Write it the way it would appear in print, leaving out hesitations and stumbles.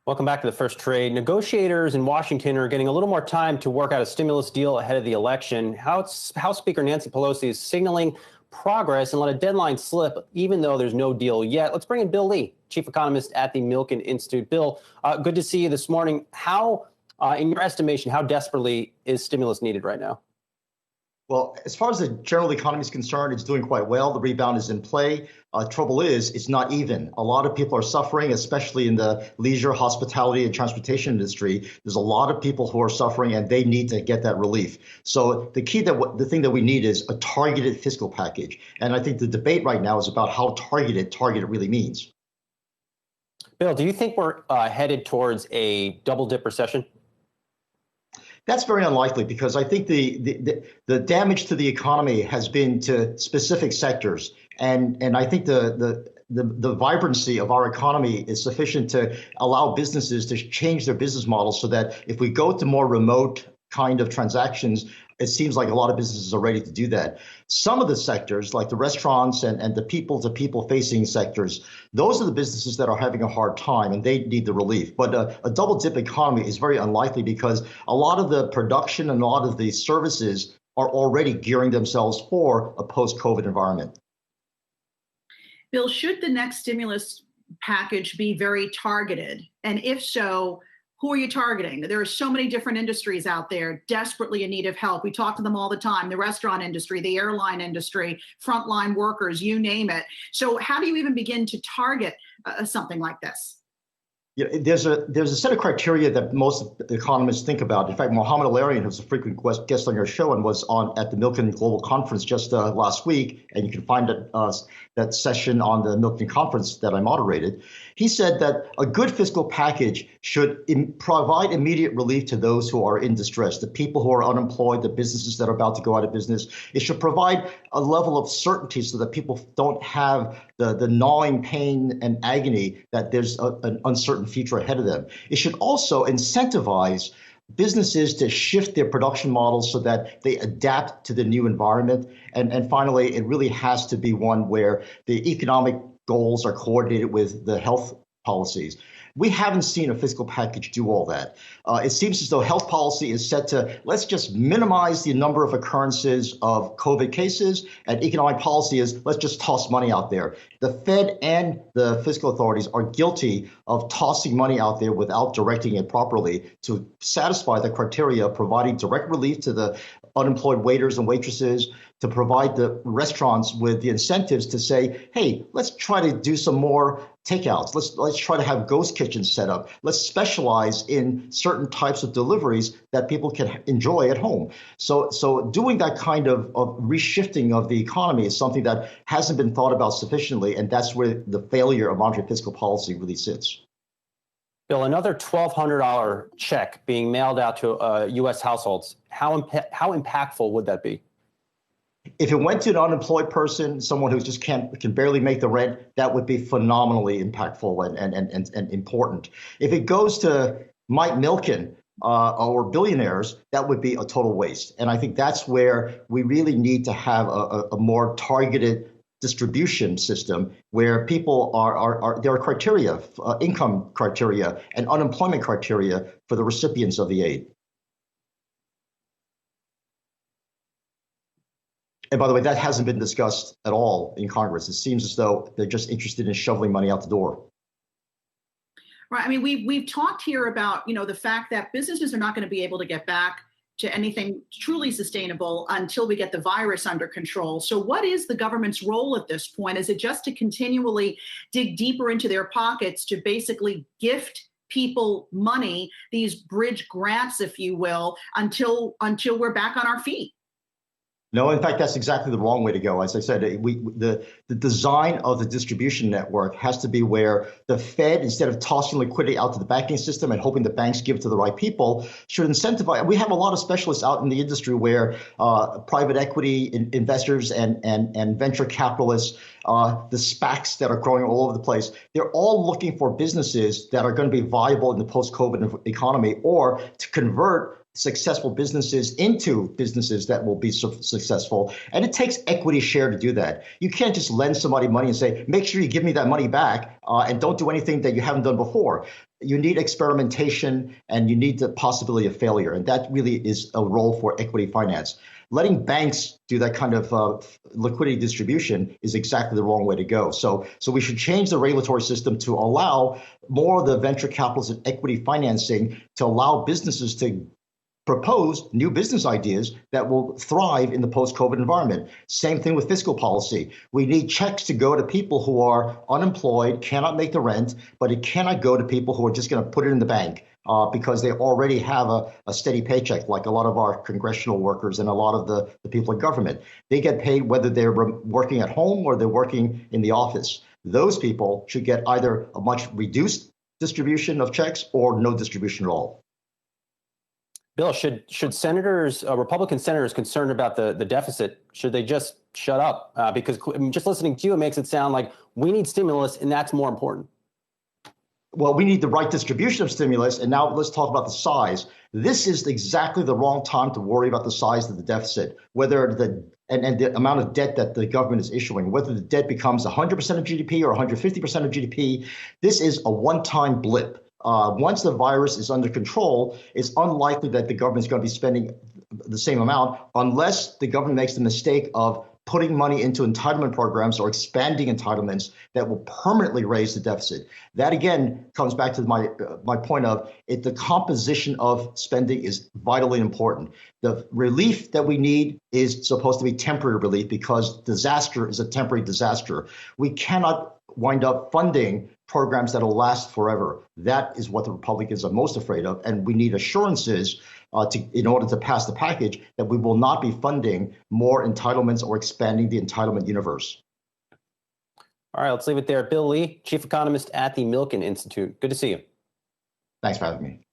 Welcome back to the First Trade. Negotiators in Washington are getting a little more time to work out a stimulus deal ahead of the election. House Speaker Nancy Pelosi is signaling progress and let a deadline slip, even though there's no deal yet. Let's bring in Bill Lee, chief economist at the Milken Institute. Bill, good to see you this morning. How, in your estimation, how desperately is stimulus needed right now? Well, as far as the general economy is concerned, it's doing quite well. The rebound is in play. Trouble is, it's not even. A lot of people are suffering, especially in the leisure, hospitality, and transportation industry. There's a lot of people who are suffering, and they need to get that relief. So the thing that we need is a targeted fiscal package. And I think the debate right now is about how targeted really means. Bill, do you think we're headed towards a double dip recession? That's very unlikely because I think the damage to the economy has been to specific sectors, and I think the vibrancy of our economy is sufficient to allow businesses to change their business models so that if we go to more remote kind of transactions, it seems like a lot of businesses are ready to do that. Some of the sectors, like the restaurants and the people-to-people facing sectors, those are the businesses that are having a hard time and they need the relief. But a double-dip economy is very unlikely because a lot of the production and a lot of the services are already gearing themselves for a post-COVID environment. Bill, should the next stimulus package be very targeted? And if so, who are you targeting? There are so many different industries out there desperately in need of help. We talk to them all the time, the restaurant industry, the airline industry, frontline workers, you name it. So how do you even begin to target something like this? Yeah, there's a set of criteria that most economists think about. In fact, Mohamed El-Erian, who's a frequent guest on your show and was at the Milken Global Conference just last week, and you can find that session on the Milken Conference that I moderated. He said that a good fiscal package should provide immediate relief to those who are in distress, the people who are unemployed, the businesses that are about to go out of business. It should provide a level of certainty so that people don't have the gnawing pain and agony that there's an uncertain future ahead of them. It should also incentivize businesses to shift their production models so that they adapt to the new environment. And finally, it really has to be one where the economic goals are coordinated with the health policies. We haven't seen a fiscal package do all that. It seems as though health policy is set to let's just minimize the number of occurrences of COVID cases, and economic policy is let's just toss money out there. The Fed and the fiscal authorities are guilty of tossing money out there without directing it properly to satisfy the criteria of providing direct relief to the unemployed waiters and waitresses, to provide the restaurants with the incentives to say, hey, let's try to do some more takeouts. Let's try to have ghost kitchens set up. Let's specialize in certain types of deliveries that people can enjoy at home. So doing that kind of reshifting of the economy is something that hasn't been thought about sufficiently, and that's where the failure of monetary fiscal policy really sits. Bill, another $1,200 check being mailed out to U.S. households, how impactful would that be? If it went to an unemployed person, someone who just can barely make the rent, that would be phenomenally impactful and important. If it goes to Mike Milken or billionaires, that would be a total waste. And I think that's where we really need to have a more targeted distribution system where people there are criteria, income criteria and unemployment criteria for the recipients of the aid. And by the way, that hasn't been discussed at all in Congress. It seems as though they're just interested in shoveling money out the door. Right. I mean, we've talked here about, the fact that businesses are not going to be able to get back to anything truly sustainable until we get the virus under control. So what is the government's role at this point? Is it just to continually dig deeper into their pockets to basically gift people money, these bridge grants, if you will, until we're back on our feet? No, in fact, that's exactly the wrong way to go. As I said, the design of the distribution network has to be where the Fed, instead of tossing liquidity out to the banking system and hoping the banks give it to the right people, should incentivize. We have a lot of specialists out in the industry where private equity investors and venture capitalists, the SPACs that are growing all over the place, they're all looking for businesses that are going to be viable in the post-COVID economy or to convert successful businesses into businesses that will be successful. And it takes equity share to do that. You can't just lend somebody money and say, make sure you give me that money back and don't do anything that you haven't done before. You need experimentation and you need the possibility of failure. And that really is a role for equity finance. Letting banks do that kind of liquidity distribution is exactly the wrong way to go. So we should change the regulatory system to allow more of the venture capitalists and equity financing to allow businesses to propose new business ideas that will thrive in the post-COVID environment. Same thing with fiscal policy. We need checks to go to people who are unemployed, cannot make the rent, but it cannot go to people who are just going to put it in the bank because they already have a steady paycheck, like a lot of our congressional workers and a lot of the people in government. They get paid whether they're working at home or they're working in the office. Those people should get either a much reduced distribution of checks or no distribution at all. Bill, should senators, Republican senators concerned about the deficit, should they just shut up? Because just listening to you, it makes it sound like we need stimulus and that's more important. Well, we need the right distribution of stimulus. And now let's talk about the size. This is exactly the wrong time to worry about the size of the deficit, whether and the amount of debt that the government is issuing, whether the debt becomes 100% of GDP or 150% of GDP. This is a one-time blip. Once the virus is under control, it's unlikely that the government is going to be spending the same amount unless the government makes the mistake of putting money into entitlement programs or expanding entitlements that will permanently raise the deficit. That, again, comes back to my point of the composition of spending is vitally important. The relief that we need is supposed to be temporary relief because disaster is a temporary disaster. We cannot wind up funding programs that will last forever. That is what the Republicans are most afraid of. And we need assurances in order to pass the package that we will not be funding more entitlements or expanding the entitlement universe. All right, let's leave it there. Bill Lee, Chief Economist at the Milken Institute. Good to see you. Thanks for having me.